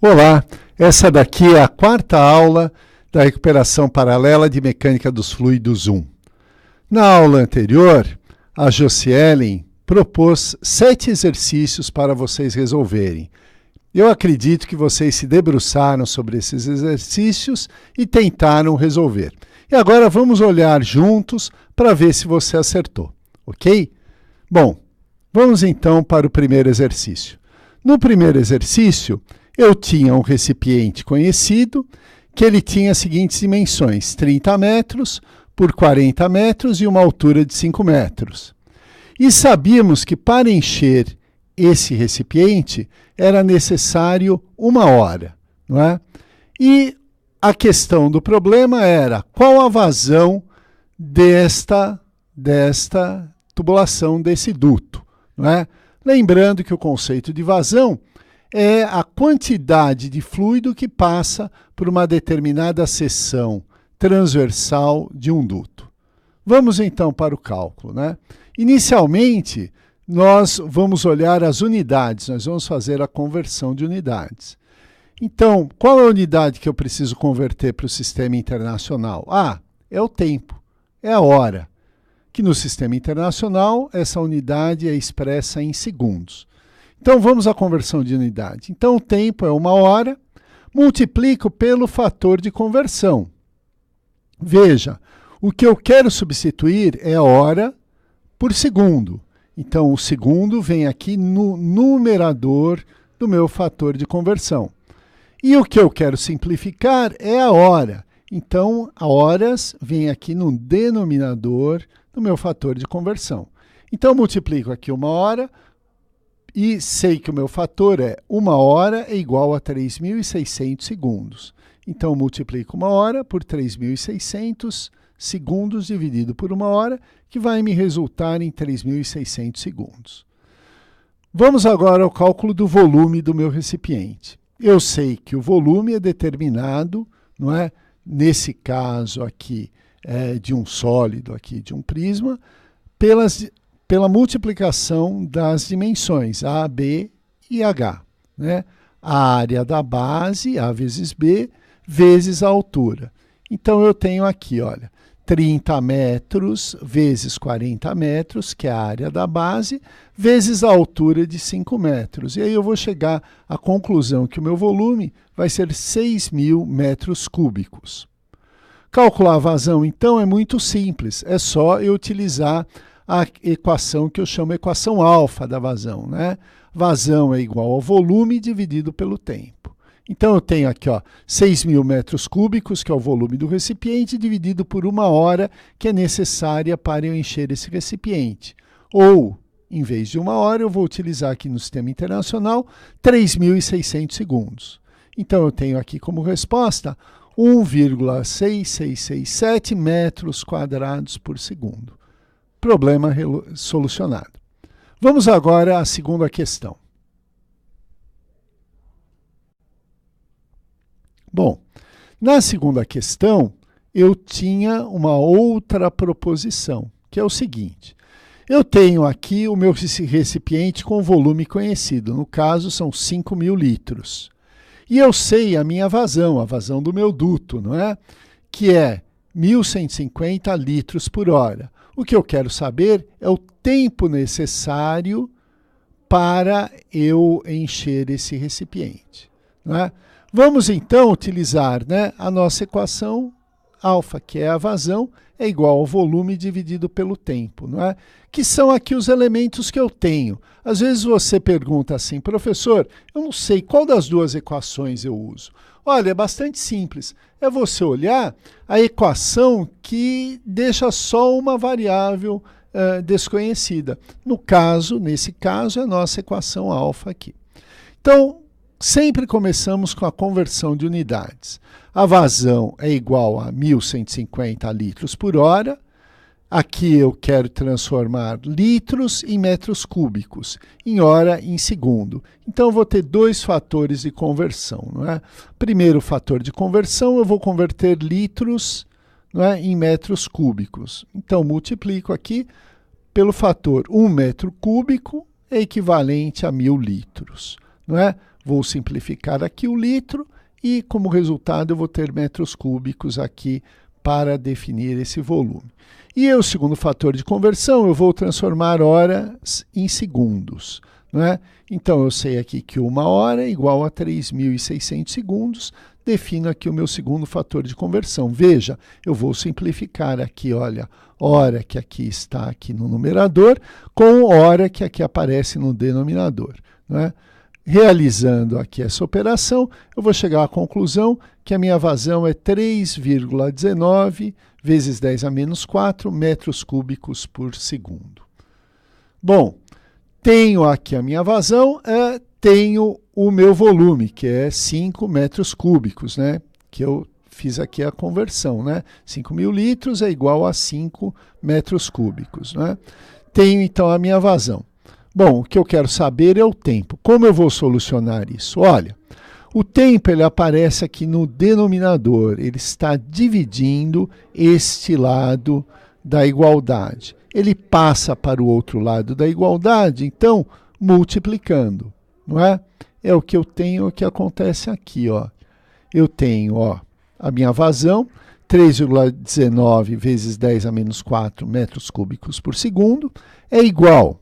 Olá, essa daqui é a quarta aula da recuperação paralela de mecânica dos fluidos 1. Na aula anterior, a Josielen propôs 7 exercícios para vocês resolverem. Eu acredito que vocês se debruçaram sobre esses exercícios e tentaram resolver. E agora vamos olhar juntos para ver se você acertou, ok? Bom, vamos então para o primeiro exercício. No primeiro exercício, eu tinha um recipiente conhecido que ele tinha as seguintes dimensões: 30 metros por 40 metros e uma altura de 5 metros. E sabíamos que para encher esse recipiente era necessário 1 hora, não é? E a questão do problema era qual a vazão desta tubulação, desse duto, não é? Lembrando que o conceito de vazão é a quantidade de fluido que passa por uma determinada seção transversal de um duto. Vamos então para o cálculo, né? Inicialmente, nós vamos olhar as unidades, nós vamos fazer a conversão de unidades. Então, qual é a unidade que eu preciso converter para o sistema internacional? É o tempo, é a hora, que no sistema internacional essa unidade é expressa em segundos. Então, vamos à conversão de unidade. Então, o tempo é 1 hora, multiplico pelo fator de conversão. Veja, o que eu quero substituir é a hora por segundo. Então, o segundo vem aqui no numerador do meu fator de conversão. E o que eu quero simplificar é a hora. Então, a horas vem aqui no denominador do meu fator de conversão. Então, eu multiplico aqui 1 hora, e sei que o meu fator é 1 hora é igual a 3.600 segundos. Então, eu multiplico 1 hora por 3.600 segundos dividido por 1 hora, que vai me resultar em 3.600 segundos. Vamos agora ao cálculo do volume do meu recipiente. Eu sei que o volume é determinado, não é? Nesse caso aqui, de um sólido, aqui de um prisma, pela multiplicação das dimensões A, B e H, né? A área da base, A vezes B, vezes a altura. Então, eu tenho aqui, olha, 30 metros vezes 40 metros, que é a área da base, vezes a altura de 5 metros. E aí eu vou chegar à conclusão que o meu volume vai ser 6.000 metros cúbicos. Calcular a vazão, então, é muito simples. É só eu utilizar a equação que eu chamo de equação alfa da vazão, né? Vazão é igual ao volume dividido pelo tempo. Então, eu tenho aqui, 6.000 metros cúbicos, que é o volume do recipiente, dividido por 1 hora, que é necessária para eu encher esse recipiente. Ou, em vez de 1 hora, eu vou utilizar aqui no sistema internacional 3.600 segundos. Então, eu tenho aqui como resposta 1,6667 metros quadrados por segundo. Problema solucionado. Vamos agora à segunda questão. Bom, na segunda questão, eu tinha uma outra proposição, que é o seguinte. Eu tenho aqui o meu recipiente com volume conhecido, no caso são 5.000 litros. E eu sei a minha vazão, a vazão do meu duto, não é? Que é 1.150 litros por hora. O que eu quero saber é o tempo necessário para eu encher esse recipiente, não é? Vamos então utilizar, né, a nossa equação alfa, que é a vazão, é igual ao volume dividido pelo tempo, não é? Que são aqui os elementos que eu tenho. Às vezes você pergunta assim, professor, eu não sei qual das duas equações eu uso. Olha, é bastante simples. É você olhar a equação que deixa só uma variável desconhecida. Nesse caso, é a nossa equação alfa aqui. Então, sempre começamos com a conversão de unidades. A vazão é igual a 1.150 litros por hora. Aqui eu quero transformar litros em metros cúbicos, em hora em segundo. Então, eu vou ter 2 fatores de conversão, não é? Primeiro fator de conversão, eu vou converter litros, não é, em metros cúbicos. Então, multiplico aqui pelo fator 1 metro cúbico é equivalente a 1.000 litros, não é? Vou simplificar aqui o litro e, como resultado, eu vou ter metros cúbicos aqui para definir esse volume. E o segundo fator de conversão, eu vou transformar horas em segundos. Não é? Então, eu sei aqui que 1 hora é igual a 3.600 segundos. Defino aqui o meu segundo fator de conversão. Veja, eu vou simplificar aqui, olha, hora que aqui está aqui no numerador, com hora que aqui aparece no denominador. Não é? Realizando aqui essa operação, eu vou chegar à conclusão que a minha vazão é 3,19 vezes 10 a menos 4 metros cúbicos por segundo. Bom, tenho aqui a minha vazão, tenho o meu volume, que é 5 metros cúbicos, né? Que eu fiz aqui a conversão, né? 5.000 litros é igual a 5 metros cúbicos, né? Tenho, então, a minha vazão. Bom, o que eu quero saber é o tempo. Como eu vou solucionar isso? Olha, o tempo ele aparece aqui no denominador, ele está dividindo este lado da igualdade. Ele passa para o outro lado da igualdade, então, multiplicando, não é? É o que eu tenho, o que acontece aqui, ó. Eu tenho, ó, a minha vazão, 3,19 vezes 10 a menos 4 metros cúbicos por segundo, é igual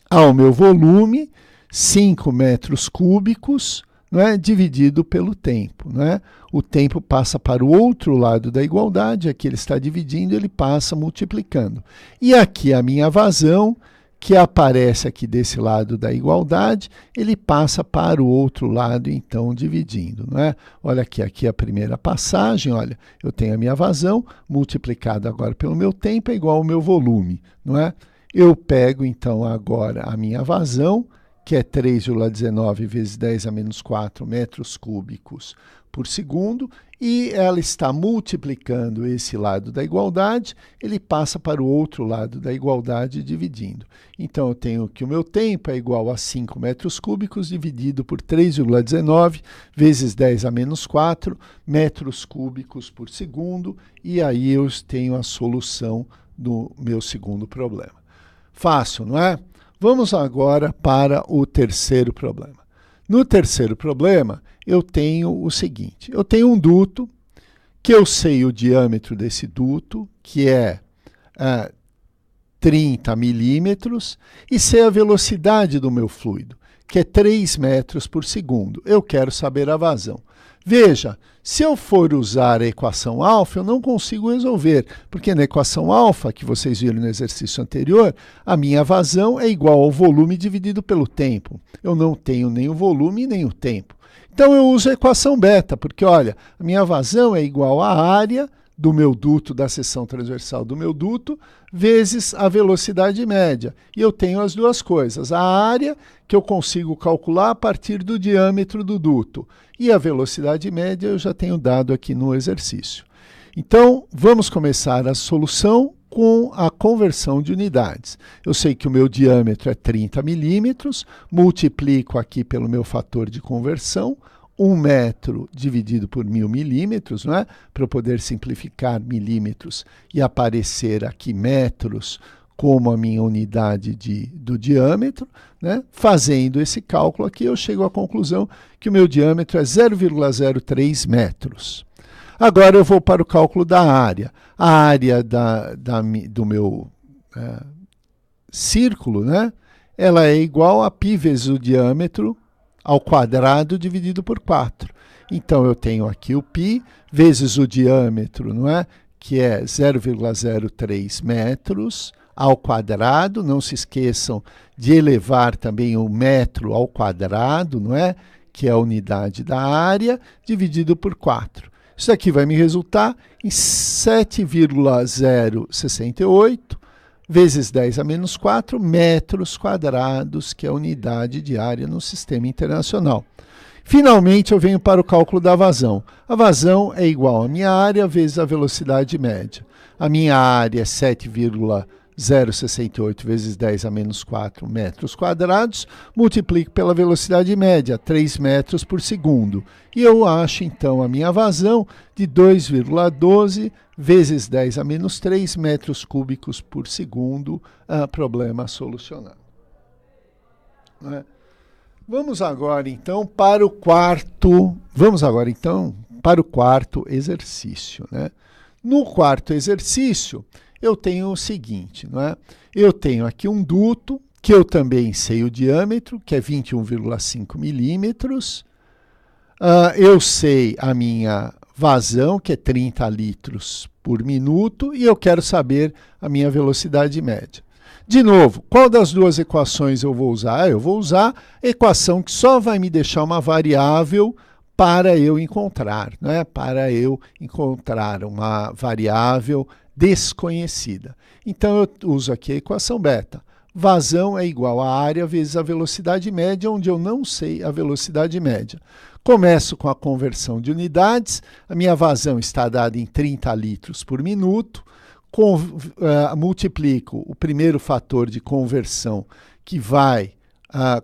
ao meu volume, 5 metros cúbicos, não é? Dividido pelo tempo. Não é? O tempo passa para o outro lado da igualdade, aqui ele está dividindo, ele passa multiplicando. E aqui a minha vazão, que aparece aqui desse lado da igualdade, ele passa para o outro lado, então, dividindo. Não é? Olha aqui a primeira passagem, olha, eu tenho a minha vazão, multiplicada agora pelo meu tempo, é igual ao meu volume. Não é? Eu pego, então, agora a minha vazão, que é 3,19 vezes 10 a menos 4 metros cúbicos por segundo, e ela está multiplicando esse lado da igualdade, ele passa para o outro lado da igualdade dividindo. Então, eu tenho que o meu tempo é igual a 5 metros cúbicos dividido por 3,19 vezes 10 a menos 4 metros cúbicos por segundo, e aí eu tenho a solução do meu segundo problema. Fácil, não é? Vamos agora para o terceiro problema. No terceiro problema, eu tenho o seguinte. Eu tenho um duto, que eu sei o diâmetro desse duto, que é 30 milímetros, e sei a velocidade do meu fluido, que é 3 metros por segundo. Eu quero saber a vazão. Veja, se eu for usar a equação alfa, eu não consigo resolver, porque na equação alfa, que vocês viram no exercício anterior, a minha vazão é igual ao volume dividido pelo tempo. Eu não tenho nem o volume nem o tempo. Então, eu uso a equação beta, porque, olha, a minha vazão é igual à área do meu duto, da seção transversal do meu duto, vezes a velocidade média. E eu tenho as duas coisas, a área, que eu consigo calcular a partir do diâmetro do duto, e a velocidade média eu já tenho dado aqui no exercício. Então, vamos começar a solução com a conversão de unidades. Eu sei que o meu diâmetro é 30 milímetros, multiplico aqui pelo meu fator de conversão, 1 metro dividido por 1.000 milímetros, não é? Para eu poder simplificar milímetros e aparecer aqui metros como a minha unidade do diâmetro, né? Fazendo esse cálculo aqui, eu chego à conclusão que o meu diâmetro é 0,03 metros. Agora eu vou para o cálculo da área. A área do meu círculo, né? Ela é igual a π vezes o diâmetro ao quadrado dividido por 4. Então, eu tenho aqui o π vezes o diâmetro, não é? Que é 0,03 metros ao quadrado. Não se esqueçam de elevar também o metro ao quadrado, não é? Que é a unidade da área, dividido por 4. Isso aqui vai me resultar em 7,068 vezes 10 a menos 4 metros quadrados, que é a unidade de área no sistema internacional. Finalmente, eu venho para o cálculo da vazão. A vazão é igual a minha área vezes a velocidade média. A minha área é 7,068 vezes 10 a menos 4 metros quadrados, multiplico pela velocidade média, 3 metros por segundo. E eu acho, então, a minha vazão de 2,12 vezes 10 a menos 3 metros cúbicos por segundo, problema solucionado. Vamos agora então para o quarto exercício, né? No quarto exercício, eu tenho o seguinte, não é? Eu tenho aqui um duto, que eu também sei o diâmetro, que é 21,5 milímetros. Eu sei a minha vazão, que é 30 litros por minuto, e eu quero saber a minha velocidade média. De novo, qual das duas equações eu vou usar? Eu vou usar a equação que só vai me deixar uma variável para eu encontrar, né? Para eu encontrar uma variável desconhecida. Então, eu uso aqui a equação beta. Vazão é igual a área vezes a velocidade média, onde eu não sei a velocidade média. Começo com a conversão de unidades. A minha vazão está dada em 30 litros por minuto. Multiplico o primeiro fator de conversão, que vai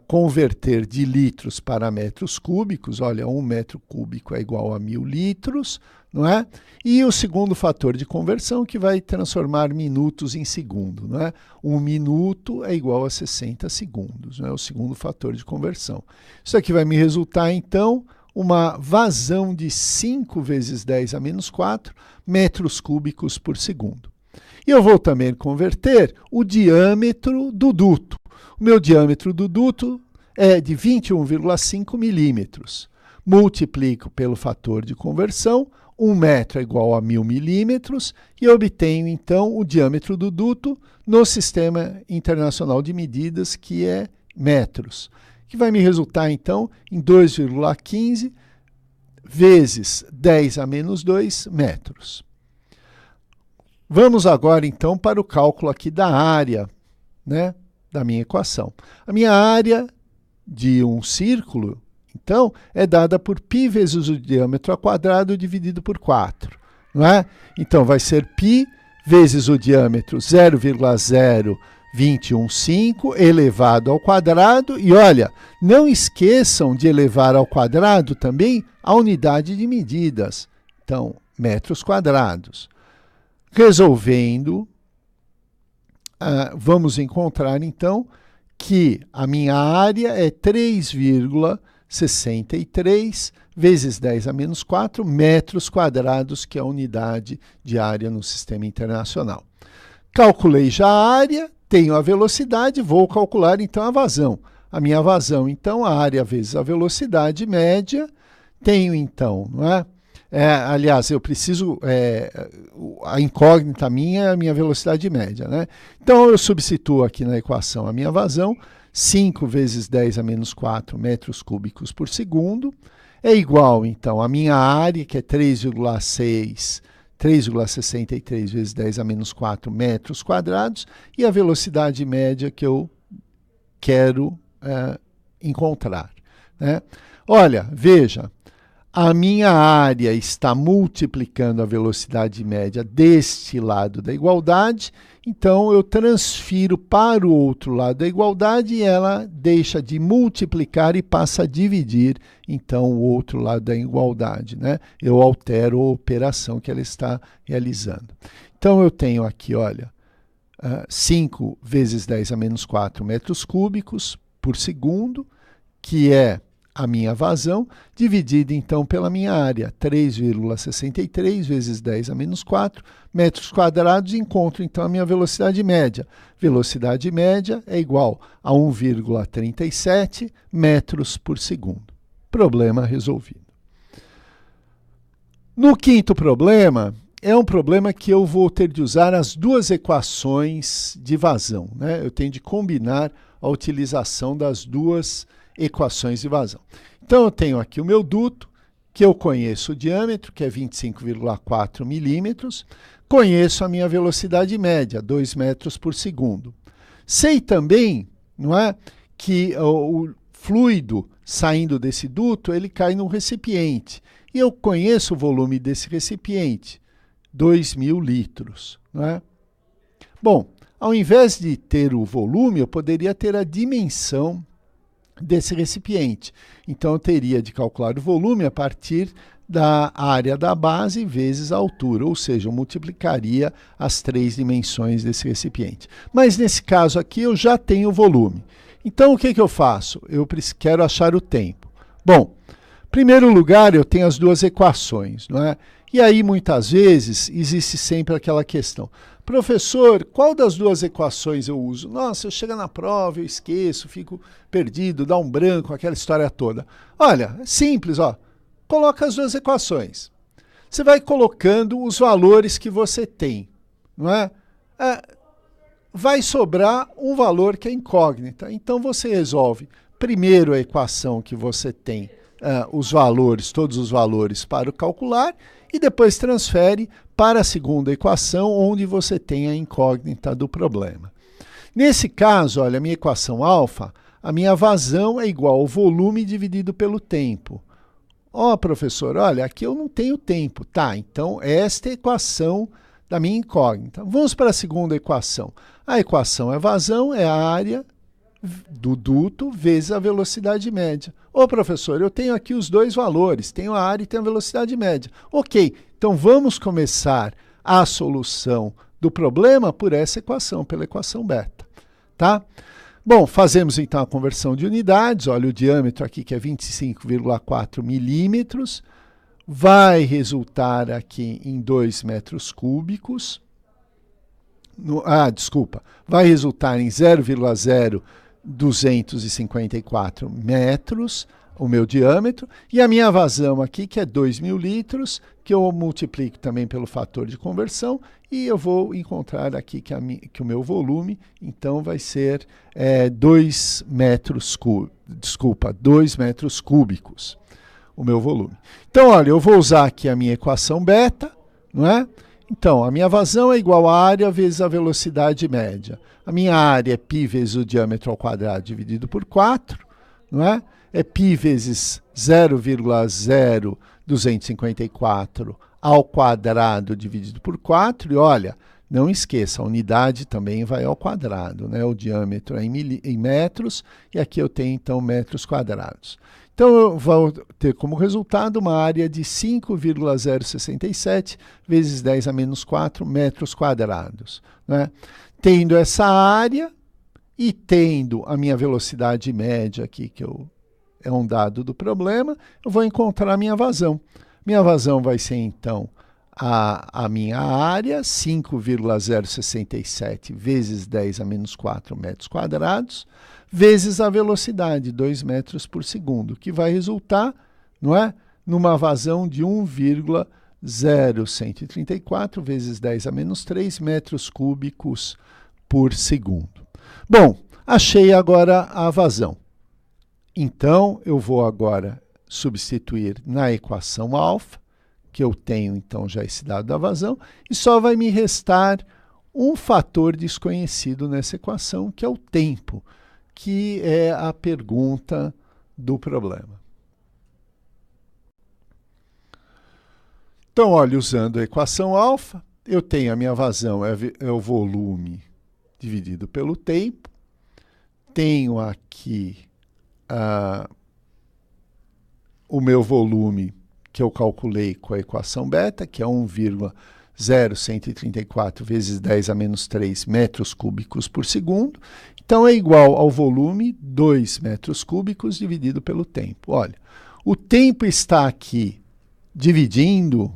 converter de litros para metros cúbicos. Olha, 1 metro cúbico é igual a 1.000 litros, não é? E o segundo fator de conversão, que vai transformar minutos em segundo, não é? 1 minuto é igual a 60 segundos, não é? O segundo fator de conversão. Isso aqui vai me resultar, então, uma vazão de 5 vezes 10 a menos 4 metros cúbicos por segundo. E eu vou também converter o diâmetro do duto. O meu diâmetro do duto é de 21,5 milímetros. Multiplico pelo fator de conversão, 1 metro é igual a 1.000 milímetros, e obtenho, então, o diâmetro do duto no Sistema Internacional de Medidas, que é metros, que vai me resultar, então, em 2,15 vezes 10 a menos 2 metros. Vamos agora, então, para o cálculo aqui da área, né, da minha equação. A minha área de um círculo, então, é dada por π vezes o diâmetro ao quadrado dividido por 4, não é? Então, vai ser π vezes o diâmetro 0,0215 elevado ao quadrado. E olha, não esqueçam de elevar ao quadrado também a unidade de medidas. Então, metros quadrados. Resolvendo, vamos encontrar, então, que a minha área é 3,63 vezes 10 a menos 4 metros quadrados, que é a unidade de área no Sistema Internacional. Calculei já a área, tenho a velocidade, vou calcular, então, a vazão. A minha vazão, então, a área vezes a velocidade média, tenho, então, não é? Aliás, eu preciso, a incógnita minha é a minha velocidade média, né? Então, eu substituo aqui na equação a minha vazão, 5 vezes 10 a menos 4 metros cúbicos por segundo, é igual, então, a minha área, que é 3,63 vezes 10 a menos 4 metros quadrados, e a velocidade média que eu quero encontrar, né? Olha, veja, a minha área está multiplicando a velocidade média deste lado da igualdade, então eu transfiro para o outro lado da igualdade e ela deixa de multiplicar e passa a dividir, então, o outro lado da igualdade, né? Eu altero a operação que ela está realizando. Então, eu tenho aqui, olha, 5 vezes 10 a menos 4 metros cúbicos por segundo, que é a minha vazão, dividida, então, pela minha área, 3,63 vezes 10 a menos 4 metros quadrados, encontro, então, a minha velocidade média. Velocidade média é igual a 1,37 metros por segundo. Problema resolvido. No quinto problema, é um problema que eu vou ter de usar as duas equações de vazão, né? Eu tenho de combinar a utilização das duas equações de vazão. Então, eu tenho aqui o meu duto, que eu conheço o diâmetro, que é 25,4 milímetros, conheço a minha velocidade média, 2 metros por segundo. Sei também, não é, que o fluido saindo desse duto, ele cai num recipiente. E eu conheço o volume desse recipiente, 2.000 litros, não é? Bom, ao invés de ter o volume, eu poderia ter a dimensão desse recipiente. Então, eu teria de calcular o volume a partir da área da base vezes a altura, ou seja, eu multiplicaria as 3 dimensões desse recipiente. Mas, nesse caso aqui, eu já tenho o volume. Então, o que eu faço? Eu quero achar o tempo. Bom, em primeiro lugar, eu tenho as duas equações, não é? E aí, muitas vezes, existe sempre aquela questão. Professor, qual das duas equações eu uso? Nossa, eu chego na prova, eu esqueço, fico perdido, dá um branco, aquela história toda. Olha, é simples, ó. Coloca as duas equações. Você vai colocando os valores que você tem, não é? Vai sobrar um valor que é incógnita. Então, você resolve primeiro a equação que você tem, os valores, todos os valores para calcular, e depois transfere para a segunda equação, onde você tem a incógnita do problema. Nesse caso, olha, a minha equação alfa, a minha vazão é igual ao volume dividido pelo tempo. Ó, professor, olha, aqui eu não tenho tempo. Tá, então esta é a equação da minha incógnita. Vamos para a segunda equação. A equação é vazão, é a área do duto vezes a velocidade média. Ô, professor, eu tenho aqui os dois valores, tenho a área e tenho a velocidade média. Ok, então vamos começar a solução do problema por essa equação, pela equação beta, tá? Bom, fazemos então a conversão de unidades. Olha o diâmetro aqui que é 25,4 milímetros, vai resultar aqui em 2 metros cúbicos. Vai resultar em 0,0254 metros, o meu diâmetro, e a minha vazão aqui, que é 2.000 litros, que eu multiplico também pelo fator de conversão, e eu vou encontrar aqui que o meu volume, então, vai ser 2 metros cúbicos, o meu volume. Então, olha, eu vou usar aqui a minha equação beta, não é? Então, a minha vazão é igual à área vezes a velocidade média. A minha área é π vezes o diâmetro ao quadrado dividido por 4, não é? É π vezes 0,0254 ao quadrado dividido por 4. E olha, não esqueça, a unidade também vai ao quadrado, né? O diâmetro é em metros e aqui eu tenho, então, metros quadrados. Então, eu vou ter como resultado uma área de 5,067 vezes 10 a menos 4 metros quadrados, né? Tendo essa área e tendo a minha velocidade média aqui, que é um dado do problema, eu vou encontrar a minha vazão. Minha vazão vai ser, então, a minha área, 5,067 vezes 10 a menos 4 metros quadrados, vezes a velocidade, 2 metros por segundo, que vai resultar, não é, numa vazão de 1,0134 vezes 10 a menos 3 metros cúbicos por segundo. Bom, achei agora a vazão. Então, eu vou agora substituir na equação alfa, que eu tenho, então, já esse dado da vazão, e só vai me restar um fator desconhecido nessa equação, que é o tempo, que é a pergunta do problema. Então, olha, usando a equação alfa, eu tenho a minha vazão, é o volume dividido pelo tempo. Tenho aqui o meu volume que eu calculei com a equação beta, que é 1,0134 vezes 10 a menos 3 metros cúbicos por segundo. Então, é igual ao volume, 2 metros cúbicos dividido pelo tempo. Olha, o tempo está aqui dividindo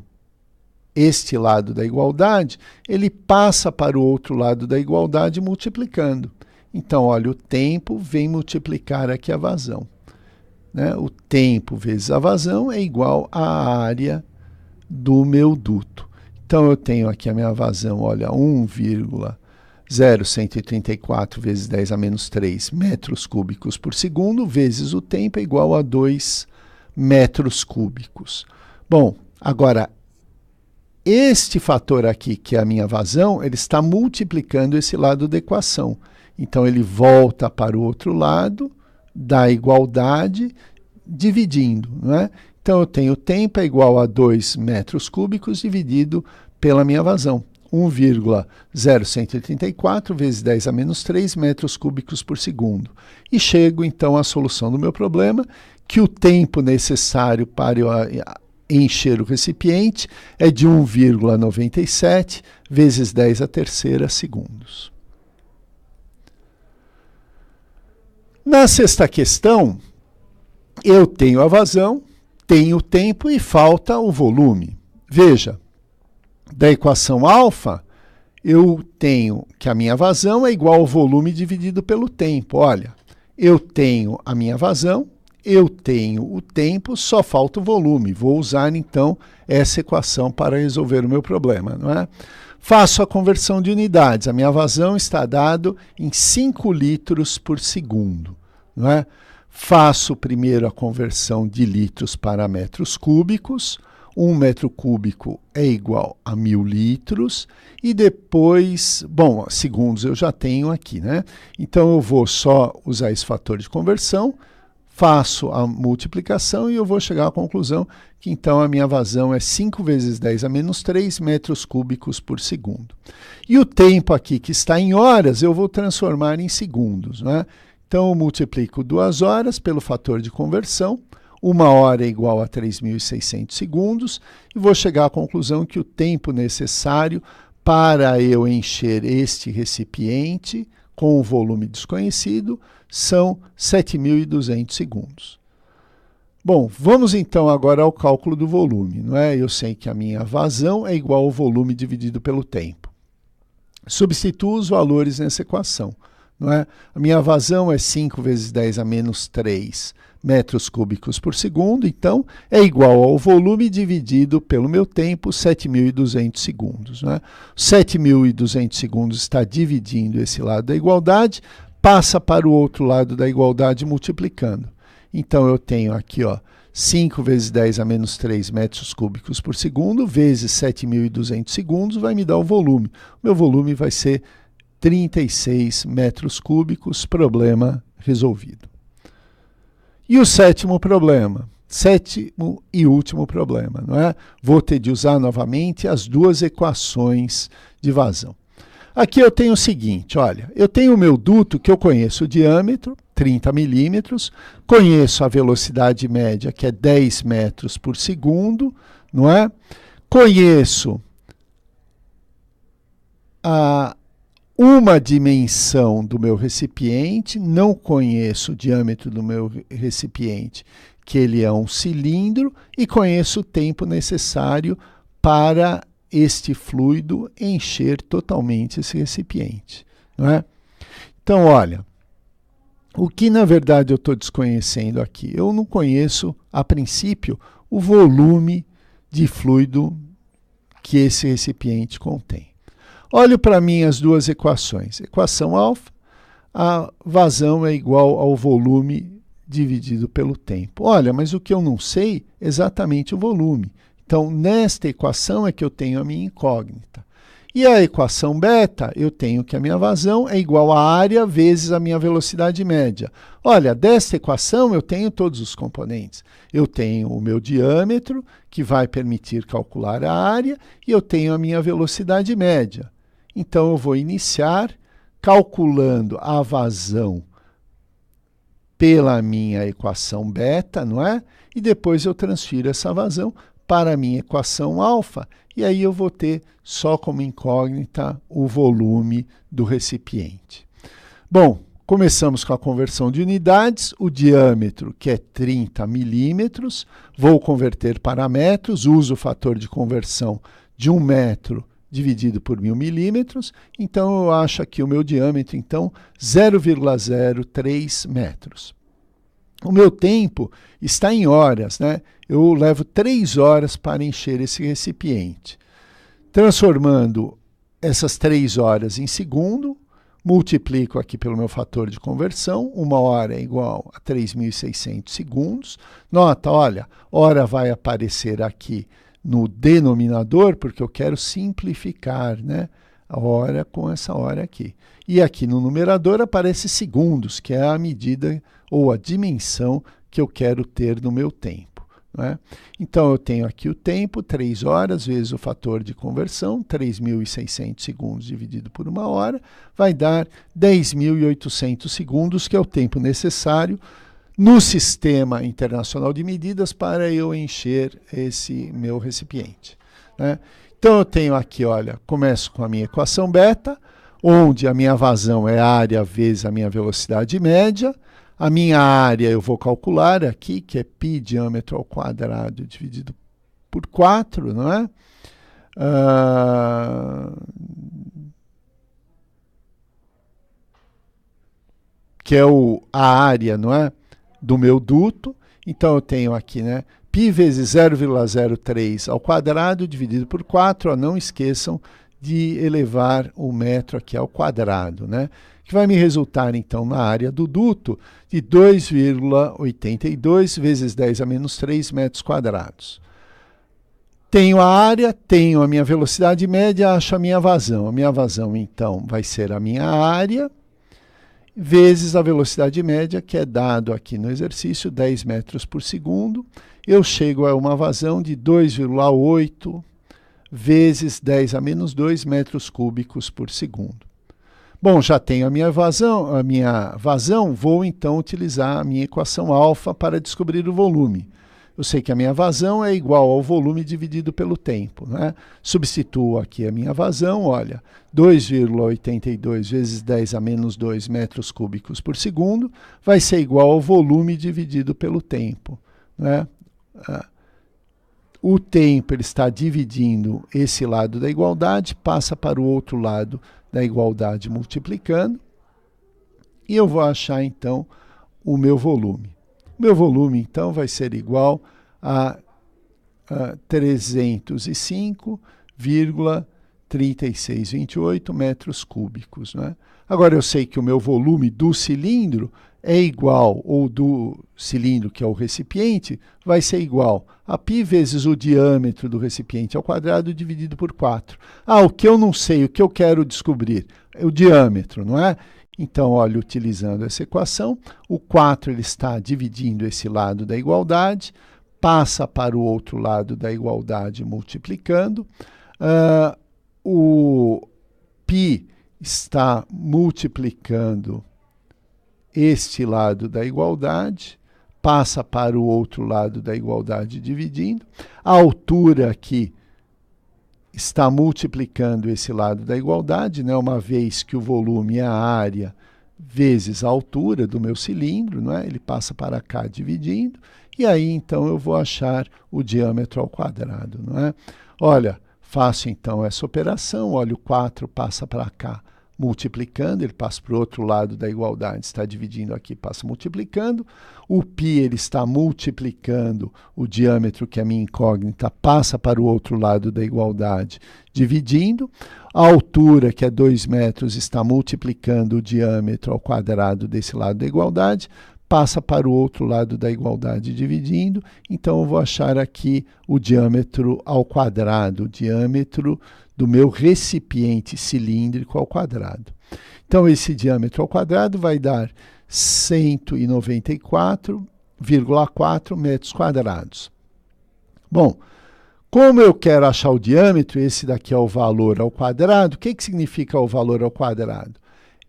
este lado da igualdade, ele passa para o outro lado da igualdade multiplicando. Então, olha, o tempo vem multiplicar aqui a vazão, né? O tempo vezes a vazão é igual à área do meu duto. Então, eu tenho aqui a minha vazão, olha, 1,0134 vezes 10 a menos 3 metros cúbicos por segundo, vezes o tempo é igual a 2 metros cúbicos. Bom, agora, este fator aqui, que é a minha vazão, ele está multiplicando esse lado da equação. Então, ele volta para o outro lado da igualdade, dividindo, não é? Então, eu tenho o tempo é igual a 2 metros cúbicos dividido pela minha vazão. 1,0134 vezes 10 a menos 3 metros cúbicos por segundo. E chego, então, à solução do meu problema, que o tempo necessário para eu encher o recipiente é de 1,97 vezes 10 a terceira segundos. Na sexta questão, eu tenho a vazão, tenho o tempo e falta o volume. Veja, da equação alfa, eu tenho que a minha vazão é igual ao volume dividido pelo tempo. Olha, eu tenho a minha vazão, eu tenho o tempo, só falta o volume. Vou usar, então, essa equação para resolver o meu problema, não é? Faço a conversão de unidades. A minha vazão está dado em 5 litros por segundo, não é? Faço primeiro a conversão de litros para metros cúbicos. 1 metro cúbico é igual a 1000 litros. E depois, bom, segundos eu já tenho aqui, né? Então, eu vou só usar esse fator de conversão, faço a multiplicação e eu vou chegar à conclusão que, então, a minha vazão é 5 vezes 10 a menos 3 metros cúbicos por segundo. E o tempo aqui, que está em horas, eu vou transformar em segundos, né? Então, eu multiplico 2 horas pelo fator de conversão. 1 hora é igual a 3.600 segundos. E vou chegar à conclusão que o tempo necessário para eu encher este recipiente com o volume desconhecido são 7.200 segundos. Bom, vamos então agora ao cálculo do volume, não é? Eu sei que a minha vazão é igual ao volume dividido pelo tempo. Substituo os valores nessa equação, não é? A minha vazão é 5 vezes 10 a menos 3 metros cúbicos por segundo, então é igual ao volume dividido pelo meu tempo, 7.200 segundos, né? 7.200 segundos está dividindo esse lado da igualdade, passa para o outro lado da igualdade multiplicando. Então, eu tenho aqui, ó, 5 vezes 10 a menos 3 metros cúbicos por segundo, vezes 7.200 segundos, vai me dar o volume. O meu volume vai ser 36 metros cúbicos, problema resolvido. E o sétimo problema, sétimo e último problema, não é? Vou ter de usar novamente as duas equações de vazão. Aqui eu tenho o seguinte, olha, eu tenho o meu duto que eu conheço o diâmetro, 30 milímetros, conheço a velocidade média, que é 10 metros por segundo, não é? Conheço uma dimensão do meu recipiente, não conheço o diâmetro do meu recipiente, que ele é um cilindro, e conheço o tempo necessário para este fluido encher totalmente esse recipiente, não é? Então, olha, o que na verdade eu estou desconhecendo aqui? Eu não conheço, a princípio, o volume de fluido que esse recipiente contém. Olho para mim as duas equações. Equação alfa, a vazão é igual ao volume dividido pelo tempo. Olha, mas o que eu não sei é exatamente o volume. Então, nesta equação é que eu tenho a minha incógnita. E a equação beta, eu tenho que a minha vazão é igual à área vezes a minha velocidade média. Olha, desta equação eu tenho todos os componentes. Eu tenho o meu diâmetro, que vai permitir calcular a área, e eu tenho a minha velocidade média. Então, eu vou iniciar calculando a vazão pela minha equação beta, não é? E depois eu transfiro essa vazão para a minha equação alfa, e aí eu vou ter só como incógnita o volume do recipiente. Bom, começamos com a conversão de unidades, o diâmetro, que é 30 milímetros, vou converter para metros, uso o fator de conversão de 1 metro dividido por 1000 milímetros, então eu acho aqui o meu diâmetro, então, 0,03 metros. O meu tempo está em horas, né? Eu levo 3 horas para encher esse recipiente. Transformando essas 3 horas em segundo, multiplico aqui pelo meu fator de conversão, 1 hora é igual a 3.600 segundos. Nota, olha, hora vai aparecer aqui no denominador, porque eu quero simplificar, né? A hora com essa hora aqui. E aqui no numerador aparece segundos, que é a medida ou a dimensão que eu quero ter no meu tempo, né? Então, eu tenho aqui o tempo, 3 horas vezes o fator de conversão, 3.600 segundos dividido por 1 hora, vai dar 10.800 segundos, que é o tempo necessário no Sistema Internacional de Medidas para eu encher esse meu recipiente, né? Então, eu tenho aqui, olha, começo com a minha equação beta, onde a minha vazão é área vezes a minha velocidade média. A minha área eu vou calcular aqui, que é π diâmetro ao quadrado dividido por 4, não é? Que é a área, não é? Do meu duto. Então, eu tenho aqui, né? π vezes 0,03 ao quadrado dividido por 4. Ó, não esqueçam de elevar o metro aqui ao quadrado, né? Que vai me resultar, então, na área do duto de 2,82 vezes 10 a menos 3 metros quadrados. Tenho a área, tenho a minha velocidade média, acho a minha vazão. A minha vazão, então, vai ser a minha área vezes a velocidade média, que é dado aqui no exercício, 10 metros por segundo. Eu chego a uma vazão de 2,8 vezes 10 a menos 2 metros cúbicos por segundo. Bom, já tenho a minha vazão, vou então utilizar a minha equação alfa para descobrir o volume. Eu sei que a minha vazão é igual ao volume dividido pelo tempo, né? Substituo aqui a minha vazão, olha, 2,82 vezes 10 a menos 2 metros cúbicos por segundo vai ser igual ao volume dividido pelo tempo, né? O tempo ele está dividindo esse lado da igualdade, passa para o outro lado da igualdade multiplicando, e eu vou achar, então, o meu volume. O meu volume, então, vai ser igual a 305,3628 metros cúbicos, né? Agora, eu sei que o meu volume do cilindro é igual, ou do cilindro, que é o recipiente, vai ser igual a π vezes o diâmetro do recipiente ao quadrado dividido por 4. O que eu não sei, o que eu quero descobrir? É o diâmetro, não é? Então, olha, utilizando essa equação, o 4 ele está dividindo esse lado da igualdade, passa para o outro lado da igualdade multiplicando. O π está multiplicando este lado da igualdade, passa para o outro lado da igualdade dividindo. A altura aqui está multiplicando esse lado da igualdade, né? Uma vez que o volume é a área vezes a altura do meu cilindro, não é? Ele passa para cá dividindo, e aí então eu vou achar o diâmetro ao quadrado, não é? Olha, faço então essa operação, olha, o 4 passa para cá multiplicando, ele passa para o outro lado da igualdade, está dividindo aqui, passa multiplicando. O π ele está multiplicando o diâmetro, que é a minha incógnita, passa para o outro lado da igualdade, dividindo. A altura, que é 2 metros, está multiplicando o diâmetro ao quadrado desse lado da igualdade, passa para o outro lado da igualdade, dividindo. Então, eu vou achar aqui o diâmetro ao quadrado, o diâmetro do meu recipiente cilíndrico ao quadrado. Então, esse diâmetro ao quadrado vai dar 194,4 metros quadrados. Bom, como eu quero achar o diâmetro, esse daqui é o valor ao quadrado. O que significa o valor ao quadrado?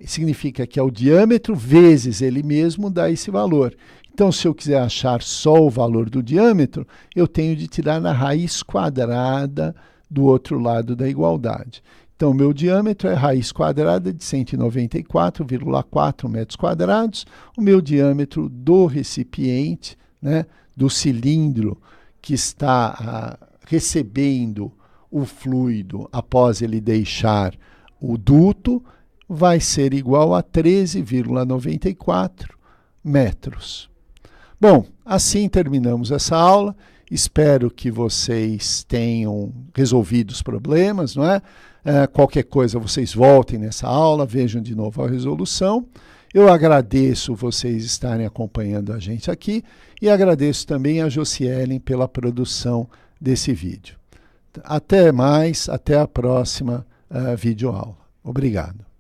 Significa que é o diâmetro vezes ele mesmo dá esse valor. Então, se eu quiser achar só o valor do diâmetro, eu tenho de tirar na raiz quadrada do outro lado da igualdade. Então, meu diâmetro é raiz quadrada de 194,4 metros quadrados. O meu diâmetro do recipiente, né, do cilindro que está recebendo o fluido após ele deixar o duto, vai ser igual a 13,94 metros. Bom, assim terminamos essa aula. Espero que vocês tenham resolvido os problemas, não é? Qualquer coisa, vocês voltem nessa aula, vejam de novo a resolução. Eu agradeço vocês estarem acompanhando a gente aqui e agradeço também a Josielen pela produção desse vídeo. Até mais, até a próxima videoaula. Obrigado.